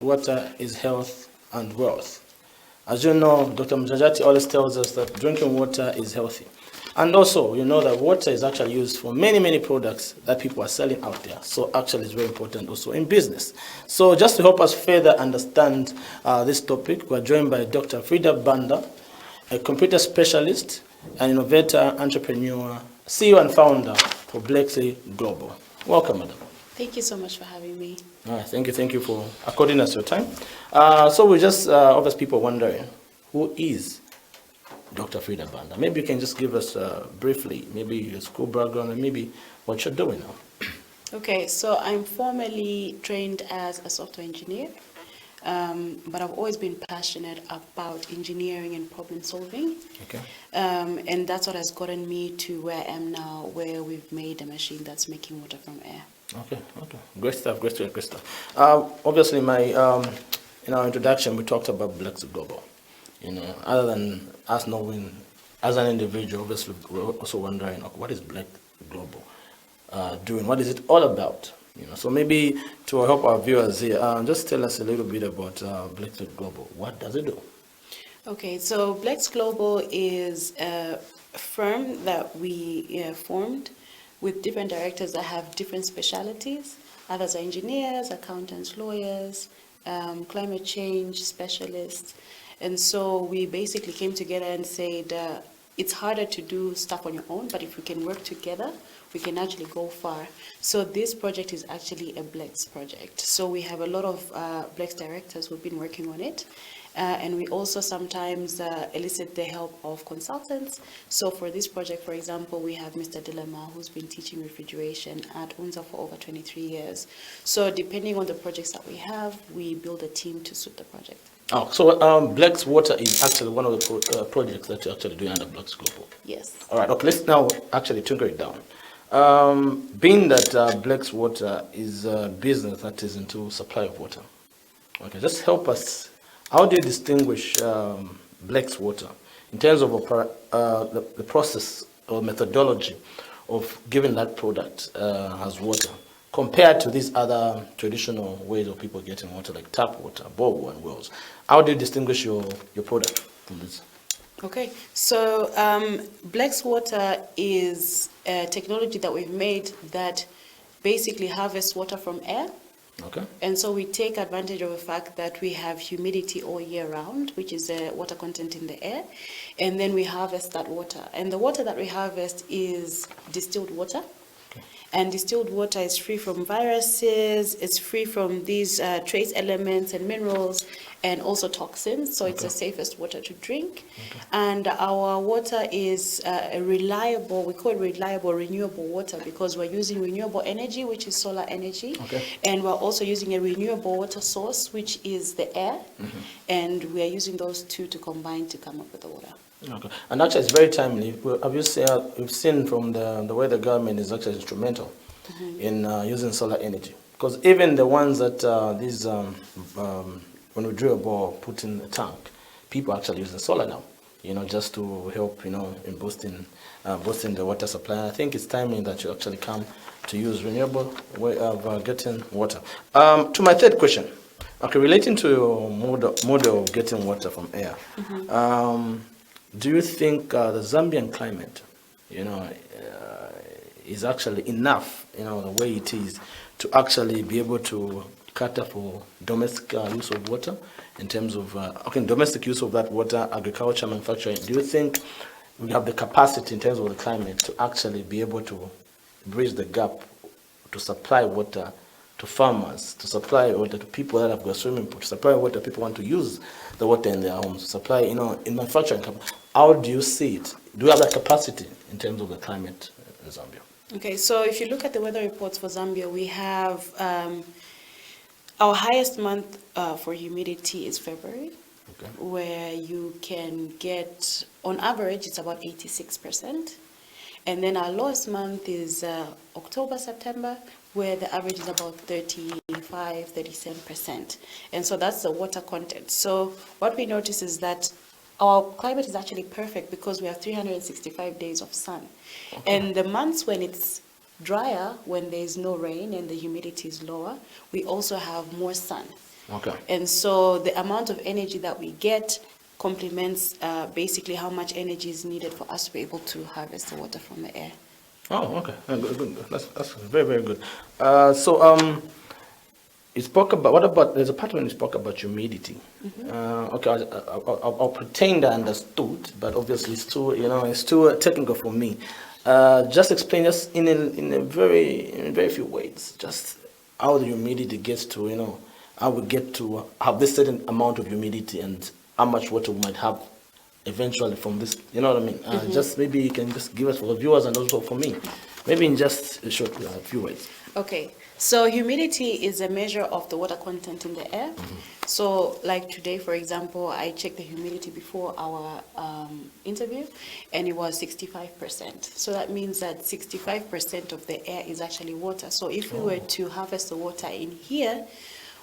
Water is health and wealth. As you know, Dr. Mjajati always tells us that drinking water is healthy. And also, you know that water is actually used for many, many products that people are selling out there. So actually it's very important also in business. So just to help us further understand this topic, we're joined by Dr. Frida Banda, a computer specialist, an innovator, entrepreneur, CEO and founder for Blexley Global. Welcome, madam. Thank you so much for having me. All right, thank you for according us your time. So we just, obviously people wondering, who is Dr. Frida Banda? Maybe you can just give us briefly, maybe your school background and maybe what you're doing now. Okay, so I'm formally trained as a software engineer, but I've always been passionate about engineering and problem solving. Okay. And that's what has gotten me to where I am now, where we've made a machine that's making water from air. Okay. Great stuff. Obviously, in our introduction, we talked about Blexley Global. You know, other than us knowing as an individual, obviously, we're also wondering, okay, what is Blexley Global doing? What is it all about? You know, so maybe to help our viewers here, just tell us a little bit about Blexley Global. What does it do? Okay, so Blex Global is a firm that we formed with different directors that have different specialities. Others are engineers, accountants, lawyers, climate change specialists. And so we basically came together and said, it's harder to do stuff on your own, but if we can work together, we can actually go far. So this project is actually a Blex project. So we have a lot of Blex directors who've been working on it. And we also sometimes elicit the help of consultants. So for this project, for example, we have Mr. Dilema, who's been teaching refrigeration at UNZA for over 23 years. So depending on the projects that we have, we build a team to suit the project. Oh, so Blex Water is actually one of the projects that you're actually doing under Blex Global. Yes. All right, okay, let's now actually tinker it down. Being that Blex Water is a business that is into supply of water, okay, just help us. How do you distinguish Blex Water in terms of the process or methodology of giving that product as water compared to these other traditional ways of people getting water like tap water, borehole and wells? How do you distinguish your product from this? Okay, so Blex Water is a technology that we've made that basically harvests water from air. Okay. And so we take advantage of the fact that we have humidity all year round, which is the water content in the air, and then we harvest that water. And the water that we harvest is distilled water. Okay. And distilled water is free from viruses, it's free from these trace elements and minerals, and also toxins, so it's the safest water to drink. Okay. And our water is a reliable, we call it reliable renewable water because we're using renewable energy, which is solar energy. Okay. And we're also using a renewable water source, which is the air. Mm-hmm. And we are using those two to combine to come up with the water. Okay. And actually it's very timely. We've seen from the way the government is actually instrumental in using solar energy. Because even the ones that when we drill a bore, put in a tank, people are actually using solar now, you know, just to help, you know, in boosting the water supply. I think it's timely that you actually come to use renewable way of getting water. To my third question, okay, relating to your model of getting water from air, do you think the Zambian climate, you know, is actually enough, you know, the way it is, to actually be able to cater for domestic use of water in terms of domestic use of that water, agriculture, manufacturing? Do you think we have the capacity in terms of the climate to actually be able to bridge the gap to supply water to farmers, to supply water to people that have got swimming pool, to supply water people want to use the water in their homes, to supply, you know, in manufacturing? How do you see it? Do you have that capacity in terms of the climate in Zambia? Okay, so if you look at the weather reports for Zambia, we have our highest month for humidity is February, where you can get, on average, it's about 86%. And then our lowest month is October, September, where the average is about 37%. And so that's the water content. So what we notice is that our climate is actually perfect because we have 365 days of sun. And the months when it's drier, when there's no rain and the humidity is lower, we also have more sun. Okay. And so the amount of energy that we get complements basically how much energy is needed for us to be able to harvest the water from the air. Oh, okay. Good. That's very, very good. You spoke about, what about, there's a part when you spoke about humidity. Okay, I'll pretend I understood, but obviously it's too technical for me. Just explain us in very few words, just how the humidity gets to, how we get to have this certain amount of humidity and how much water we might have eventually from this, you know what I mean? Just maybe you can just give us for the viewers and also for me, maybe in just a short few words. Okay, so humidity is a measure of the water content in the air. So like today, for example, I checked the humidity before our interview and it was 65%. So that means that 65% of the air is actually water. So if we were to harvest the water in here,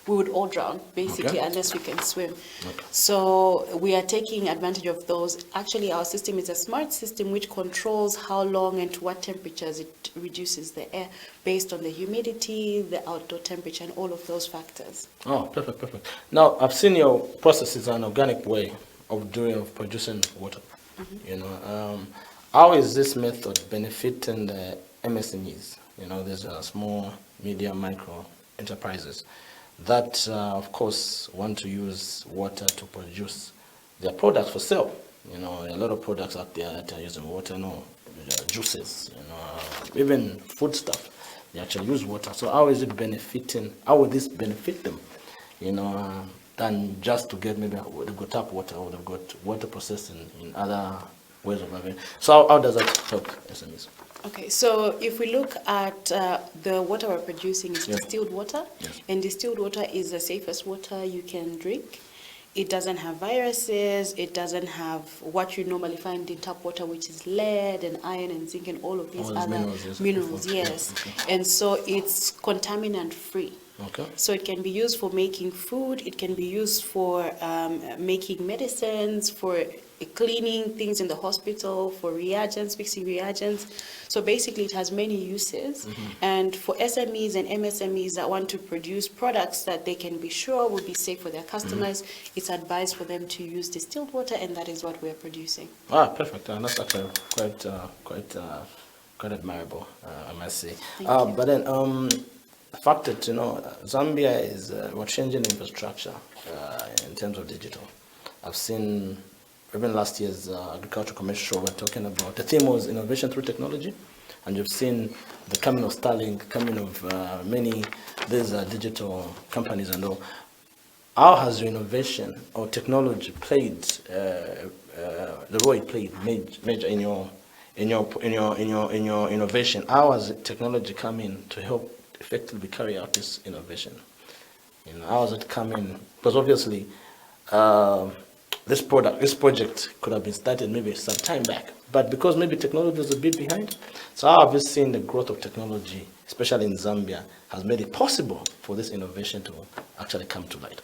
we would all drown, basically, Okay. unless we can swim. Okay. So we are taking advantage of those. Actually, our system is a smart system which controls how long and to what temperatures it reduces the air based on the humidity, the outdoor temperature, and all of those factors. Oh, perfect. Now, I've seen your process is an organic way of producing water. How is this method benefiting the MSMEs? There's small, medium, micro enterprises that, of course, want to use water to produce their products for sale. A lot of products out there that are using water, juices, even food stuff. They actually use water. So how is it benefiting? How would this benefit them? Than just to get maybe they've got tap water or they've got water processing in other ways of living. So how does that help SMEs? Okay, so if we look at the water we're producing is distilled water, and distilled water is the safest water you can drink. It doesn't have viruses, it doesn't have what you normally find in tap water, which is lead and iron and zinc and all of these other minerals, yes. Okay. And so it's contaminant free. Okay. So it can be used for making food, it can be used for making medicines, for cleaning things in the hospital, for reagents, mixing reagents. So basically it has many uses. And for SMEs and MSMEs that want to produce products that they can be sure will be safe for their customers, it's advised for them to use distilled water, and that is what we are producing. Ah, perfect. That's actually quite admirable, I must say. But then the fact that Zambia is changing infrastructure in terms of digital. I've seen even last year's agricultural commercial show, we're talking about the theme was innovation through technology, and you've seen the coming of Starlink, coming of many these digital companies and all. How has your innovation or technology played the role it played major in your innovation? How has technology come in to help effectively carry out this innovation? How has it come in? Because obviously, this project could have been started maybe some time back, but because maybe technology was a bit behind. So how have you seen the growth of technology, especially in Zambia, has made it possible for this innovation to actually come to light?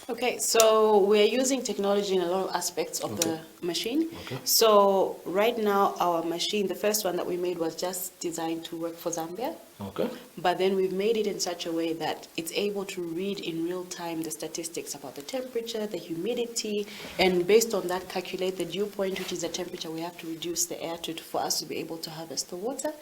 Okay, so we're using technology in a lot of aspects of the machine. Okay. So right now, our machine, the first one that we made was just designed to work for Zambia. Okay. But then we've made it in such a way that it's able to read in real time the statistics about the temperature, the humidity, and based on that calculate the dew point, which is the temperature we have to reduce the air to for us to be able to harvest the water.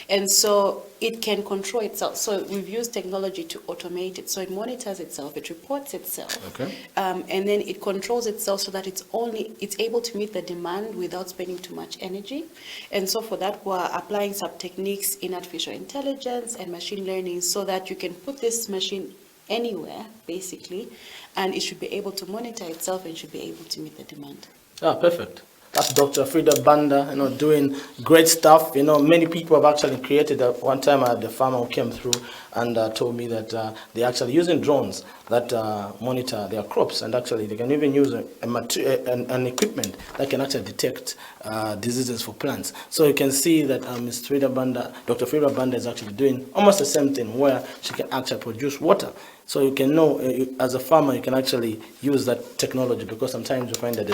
And so it can control itself. So we've used technology to automate it. So it monitors itself, it reports itself. Okay. And then it controls itself so that it's able to meet the demand without spending too much energy. And so for that, we're applying some techniques in artificial intelligence and machine learning so that you can put this machine anywhere, basically, and it should be able to monitor itself and should be able to meet the demand. Ah, perfect. That's Dr. Frida Banda, doing great stuff. Many people have actually created. One time I had the farmer who came through and told me that they're actually using drones that monitor their crops, and actually they can even use an equipment that can actually detect diseases for plants. So you can see that Dr. Frida Banda is actually doing almost the same thing, where she can actually produce water So you can know, as a farmer, you can actually use that technology, because sometimes you find that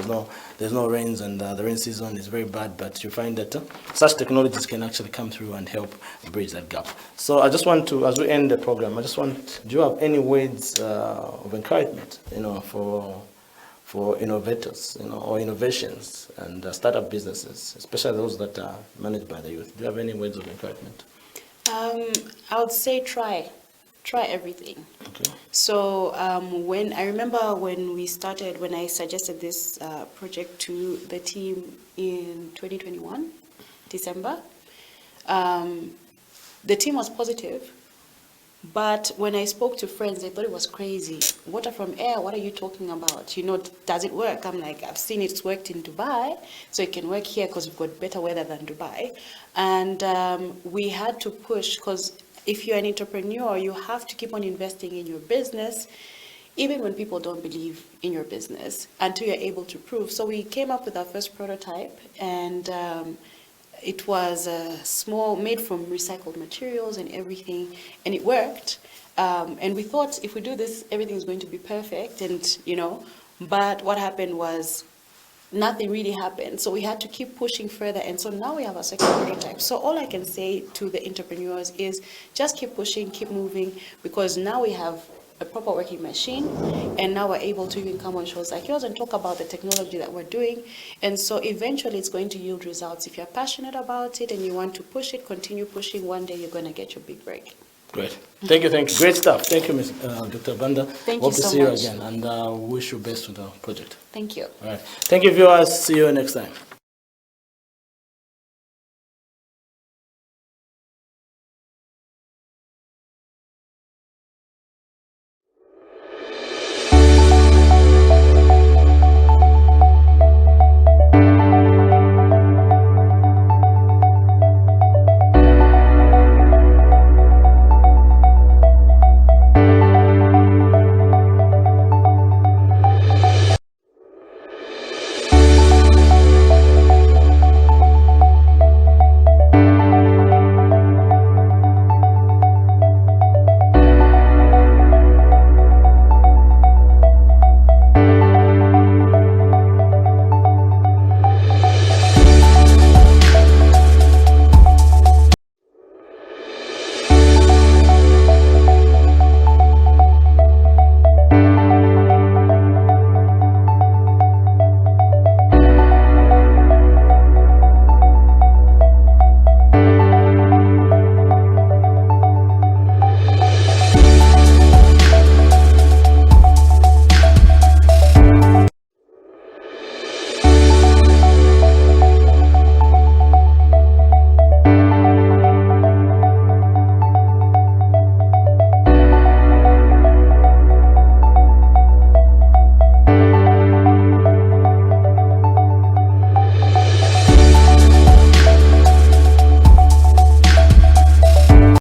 there's no rains, and the rain season is very bad, but you find that such technologies can actually come through and help bridge that gap. So I just want to, as we end the program, do you have any words of encouragement, for innovators, or innovations and startup businesses, especially those that are managed by the youth? Do you have any words of encouragement? I would say try everything. Okay. So when I remember when I suggested this project to the team in 2021, December, the team was positive. But when I spoke to friends, they thought it was crazy. Water from air, what are you talking about? Does it work? I'm like, I've seen it's worked in Dubai, so it can work here because we've got better weather than Dubai. And we had to push, because if you're an entrepreneur, you have to keep on investing in your business, even when people don't believe in your business, until you're able to prove. So we came up with our first prototype, and it was small, made from recycled materials and everything, and it worked. And we thought, if we do this, everything's going to be perfect, but what happened was nothing really happened. So we had to keep pushing further, and so now we have a second prototype. So all I can say to the entrepreneurs is just keep pushing, keep moving, because now we have a proper working machine, and now we're able to even come on shows like yours and talk about the technology that we're doing. And so eventually it's going to yield results. If you're passionate about it and you want to push it, continue pushing. One day you're going to get your big break. Great. Thank you. Great stuff. Thank you, Dr. Banda. Thank Hope you to so see you much. again, and wish you best with the project. Thank you. All right. Thank you, viewers. See you next time.